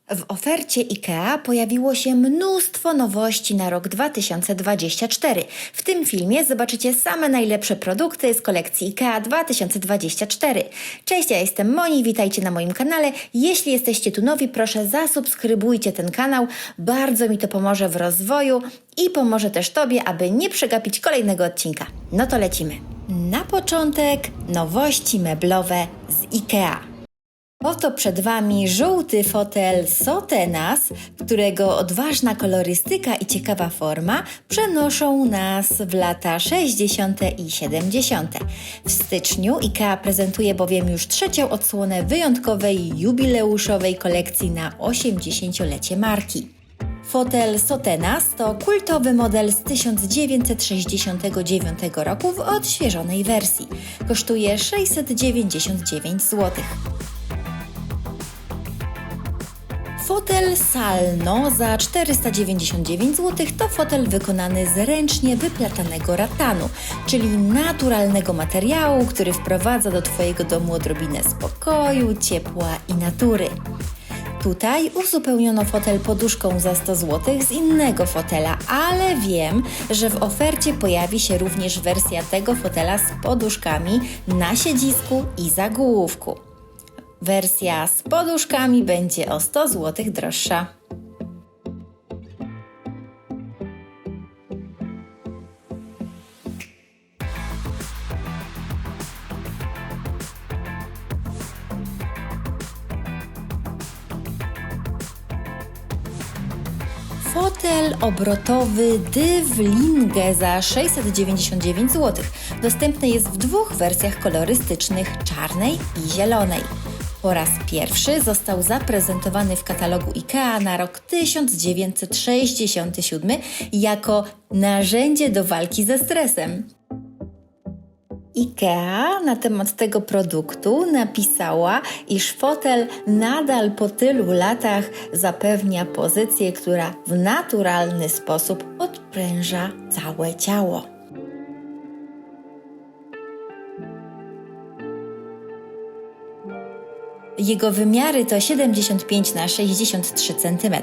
W ofercie IKEA pojawiło się mnóstwo nowości na rok 2024. W tym filmie zobaczycie same najlepsze produkty z kolekcji IKEA 2024. Cześć, ja jestem Moni, witajcie na moim kanale. Jeśli jesteście tu nowi, proszę zasubskrybujcie ten kanał. Bardzo mi to pomoże w rozwoju i pomoże też Tobie, aby nie przegapić kolejnego odcinka. No to lecimy. Na początek nowości meblowe z IKEA. Oto przed Wami żółty fotel Sotenas, którego odważna kolorystyka i ciekawa forma przenoszą nas w lata 60. i 70. W styczniu IKEA prezentuje bowiem już trzecią odsłonę wyjątkowej jubileuszowej kolekcji na 80-lecie marki. Fotel Sotenas to kultowy model z 1969 roku w odświeżonej wersji. Kosztuje 699 zł. Fotel Salno za 499 zł to fotel wykonany z ręcznie wyplatanego ratanu, czyli naturalnego materiału, który wprowadza do Twojego domu odrobinę spokoju, ciepła i natury. Tutaj uzupełniono fotel poduszką za 100 zł z innego fotela, ale wiem, że w ofercie pojawi się również wersja tego fotela z poduszkami na siedzisku i zagłówku. Wersja z poduszkami będzie o 100 zł droższa. Fotel obrotowy Dywlinge za 699 zł. Dostępny jest w dwóch wersjach kolorystycznych, czarnej i zielonej. Po raz pierwszy został zaprezentowany w katalogu IKEA na rok 1967 jako narzędzie do walki ze stresem. IKEA na temat tego produktu napisała, iż fotel nadal po tylu latach zapewnia pozycję, która w naturalny sposób odpręża całe ciało. Jego wymiary to 75 na 63 cm,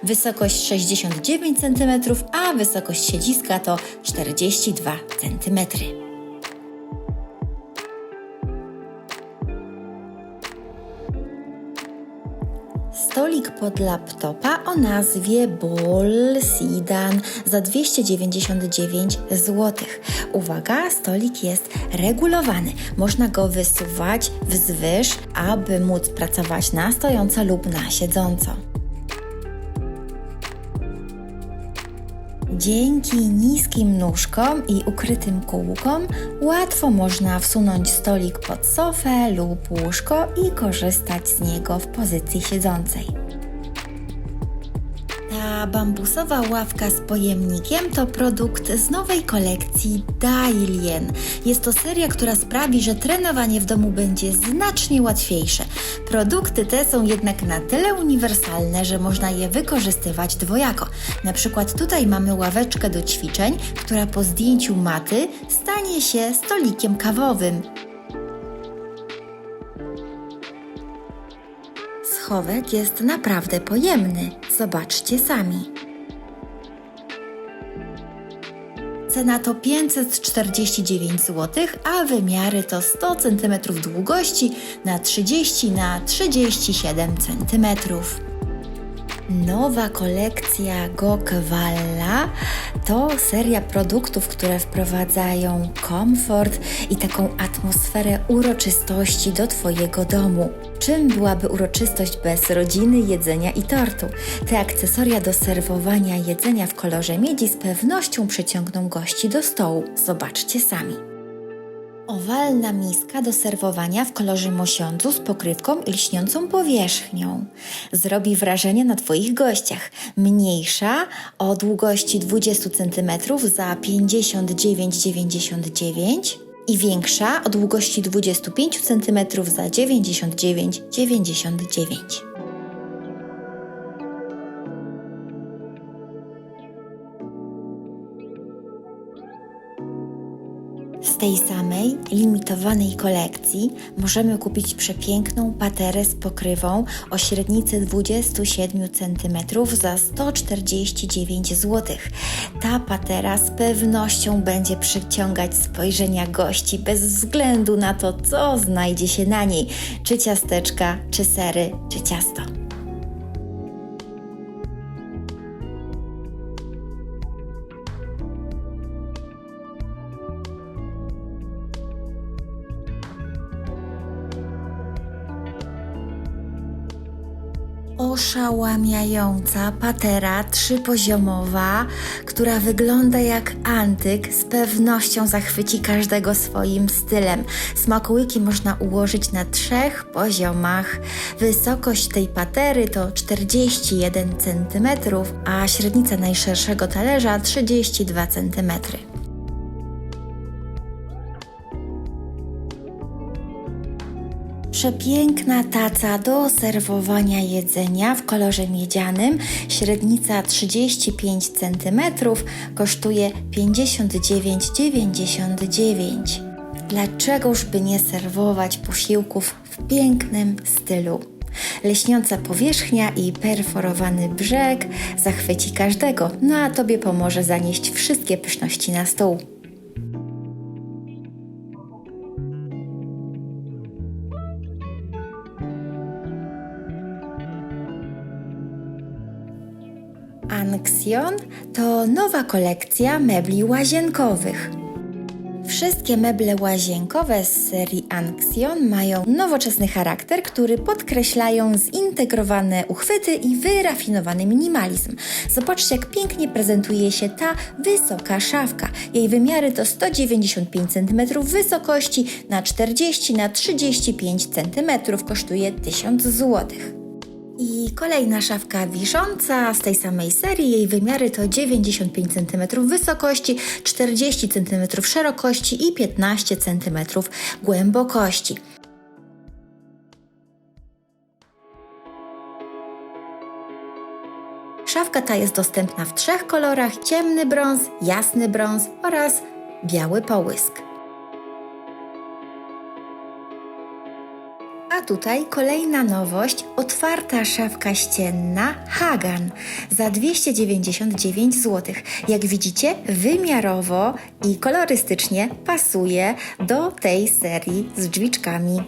wysokość 69 cm, a wysokość siedziska to 42 cm. Stolik pod laptopa o nazwie Ball Sedan za 299 zł. Uwaga, stolik jest regulowany. Można go wysuwać wzwyż, aby móc pracować na stojąco lub na siedząco. Dzięki niskim nóżkom i ukrytym kółkom łatwo można wsunąć stolik pod sofę lub łóżko i korzystać z niego w pozycji siedzącej. Ta bambusowa ławka z pojemnikiem to produkt z nowej kolekcji Dailien. Jest to seria, która sprawi, że trenowanie w domu będzie znacznie łatwiejsze. Produkty te są jednak na tyle uniwersalne, że można je wykorzystywać dwojako. Na przykład tutaj mamy ławeczkę do ćwiczeń, która po zdjęciu maty stanie się stolikiem kawowym. Schowek jest naprawdę pojemny. Zobaczcie sami. Cena to 549 zł, a wymiary to 100 cm długości na 30 na 37 cm. Nowa kolekcja Gokvalla to seria produktów, które wprowadzają komfort i taką atmosferę uroczystości do Twojego domu. Czym byłaby uroczystość bez rodziny, jedzenia i tortu? Te akcesoria do serwowania jedzenia w kolorze miedzi z pewnością przyciągną gości do stołu. Zobaczcie sami. Owalna miska do serwowania w kolorze mosiądzu z pokrywką i lśniącą powierzchnią. Zrobi wrażenie na Twoich gościach. Mniejsza o długości 20 cm za 59,99 i większa o długości 25 cm za 99,99. tej samej limitowanej kolekcji możemy kupić przepiękną paterę z pokrywą o średnicy 27 cm za 149 zł. Ta patera z pewnością będzie przyciągać spojrzenia gości bez względu na to, co znajdzie się na niej, czy ciasteczka, czy sery, czy ciasto. Oszałamiająca patera trzypoziomowa, która wygląda jak antyk, z pewnością zachwyci każdego swoim stylem. Smakołyki można ułożyć na 3 poziomach. Wysokość tej patery to 41 cm, a średnica najszerszego talerza 32 cm. Przepiękna taca do serwowania jedzenia w kolorze miedzianym, średnica 35 cm, kosztuje 59,99. Dlaczegoż by nie serwować posiłków w pięknym stylu? Leśniąca powierzchnia i perforowany brzeg zachwyci każdego, no a Tobie pomoże zanieść wszystkie pyszności na stół. Anxion to nowa kolekcja mebli łazienkowych. Wszystkie meble łazienkowe z serii Anxion mają nowoczesny charakter, który podkreślają zintegrowane uchwyty i wyrafinowany minimalizm. Zobaczcie, jak pięknie prezentuje się ta wysoka szafka. Jej wymiary to 195 cm wysokości na 40 na 35 cm, kosztuje 1000 zł. I kolejna szafka wisząca z tej samej serii, jej wymiary to 95 cm wysokości, 40 cm szerokości i 15 cm głębokości. Szafka ta jest dostępna w 3 kolorach: ciemny brąz, jasny brąz oraz biały połysk. A tutaj kolejna nowość, otwarta szafka ścienna Hagan za 299 zł. Jak widzicie, wymiarowo i kolorystycznie pasuje do tej serii z drzwiczkami.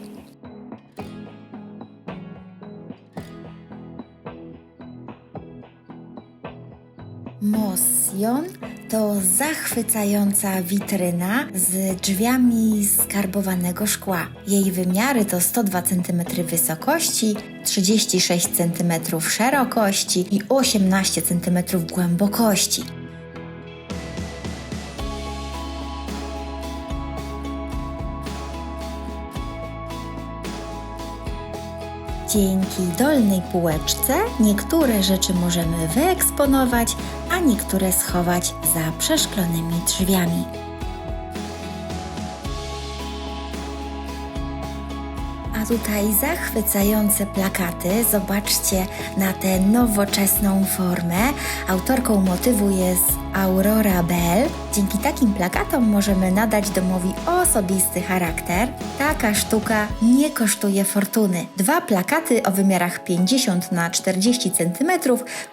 Mosion to zachwycająca witryna z drzwiami z karbowanego szkła. Jej wymiary to 102 cm wysokości, 36 cm szerokości i 18 cm głębokości. Dzięki dolnej półeczce niektóre rzeczy możemy wyeksponować, a niektóre schować za przeszklonymi drzwiami. A tutaj zachwycające plakaty. Zobaczcie na tę nowoczesną formę. Autorką motywu jest Aurora Bell. Dzięki takim plakatom możemy nadać domowi osobisty charakter. Taka sztuka nie kosztuje fortuny. 2 plakaty o wymiarach 50 na 40 cm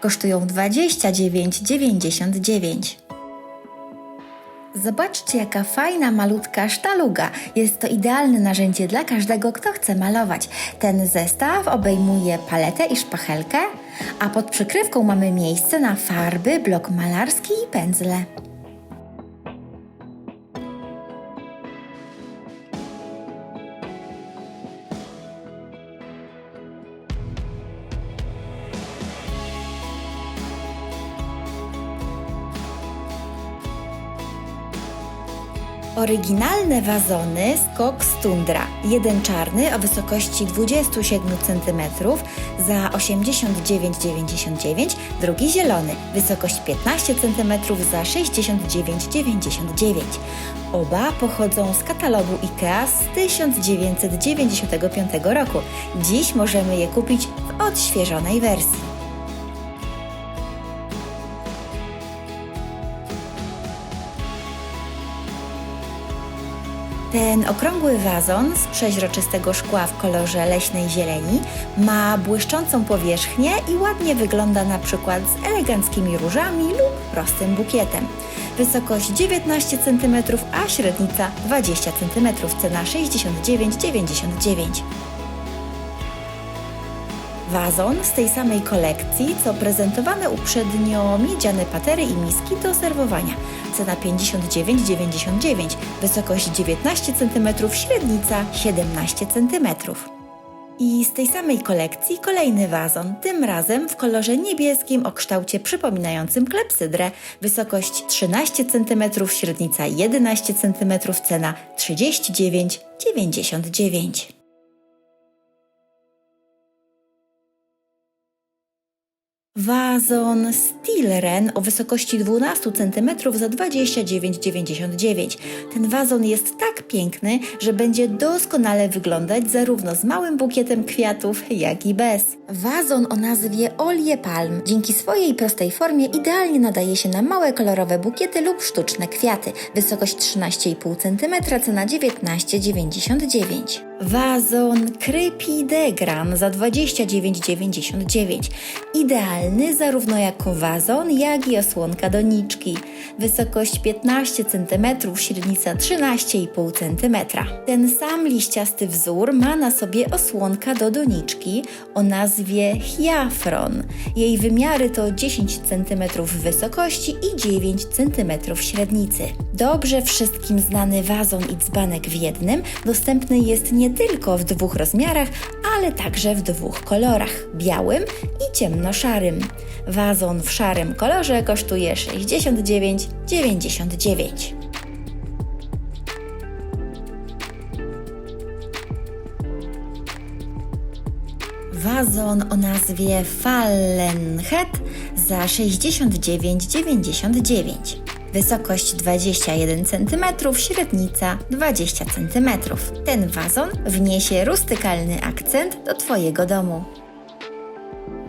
kosztują 29,99. Zobaczcie, jaka fajna, malutka sztaluga. Jest to idealne narzędzie dla każdego, kto chce malować. Ten zestaw obejmuje paletę i szpachelkę, a pod przykrywką mamy miejsce na farby, blok malarski i pędzle. Oryginalne wazony z Cox Tundra. Jeden czarny o wysokości 27 cm za 89,99, drugi zielony, wysokość 15 cm za 69,99. Oba pochodzą z katalogu IKEA z 1995 roku. Dziś możemy je kupić w odświeżonej wersji. Ten okrągły wazon z przeźroczystego szkła w kolorze leśnej zieleni ma błyszczącą powierzchnię i ładnie wygląda na przykład z eleganckimi różami lub prostym bukietem. Wysokość 19 cm, a średnica 20 cm, cena 69,99. Wazon z tej samej kolekcji, co prezentowane uprzednio miedziane patery i miski do serwowania. Cena 59,99, wysokość 19 cm, średnica 17 cm. I z tej samej kolekcji kolejny wazon, tym razem w kolorze niebieskim o kształcie przypominającym klepsydrę. Wysokość 13 cm, średnica 11 cm, cena 39,99. Wazon Stilren o wysokości 12 cm za 29,99. Ten wazon jest tak piękny, że będzie doskonale wyglądać zarówno z małym bukietem kwiatów, jak i bez. Wazon o nazwie Olie Palm dzięki swojej prostej formie idealnie nadaje się na małe kolorowe bukiety lub sztuczne kwiaty. Wysokość 13,5 cm, cena 19,99. Wazon Krypidegran za 29,99. Idealny zarówno jako wazon, jak i osłonka doniczki. Wysokość 15 cm, średnica 13,5 cm. Ten sam liściasty wzór ma na sobie osłonka do doniczki o nazwie Hiafron. Jej wymiary to 10 cm wysokości i 9 cm średnicy. Dobrze wszystkim znany wazon i dzbanek w jednym dostępny jest nie tylko w dwóch rozmiarach, ale także w dwóch kolorach, białym i ciemnoszarym. Wazon w szarym kolorze kosztuje 69,99. Wazon o nazwie Fallenhet za 69,99. Wysokość 21 cm, średnica 20 cm. Ten wazon wniesie rustykalny akcent do Twojego domu.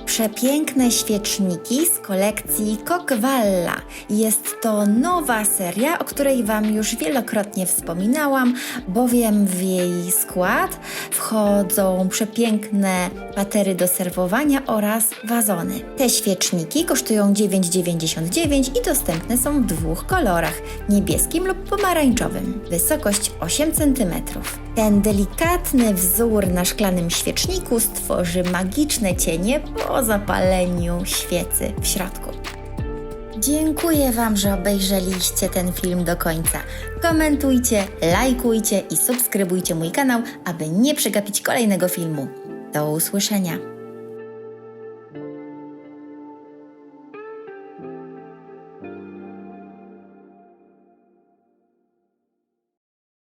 Przepiękne świeczniki z kolekcji Coquevalla. Jest to nowa seria, o której Wam już wielokrotnie wspominałam, bowiem w jej skład wchodzą przepiękne patery do serwowania oraz wazony. Te świeczniki kosztują 9,99 i dostępne są w dwóch kolorach, niebieskim lub pomarańczowym. Wysokość 8 cm. Ten delikatny wzór na szklanym świeczniku stworzy magiczne cienie po zapaleniu świecy w środku. Dziękuję Wam, że obejrzeliście ten film do końca. Komentujcie, lajkujcie i subskrybujcie mój kanał, aby nie przegapić kolejnego filmu. Do usłyszenia!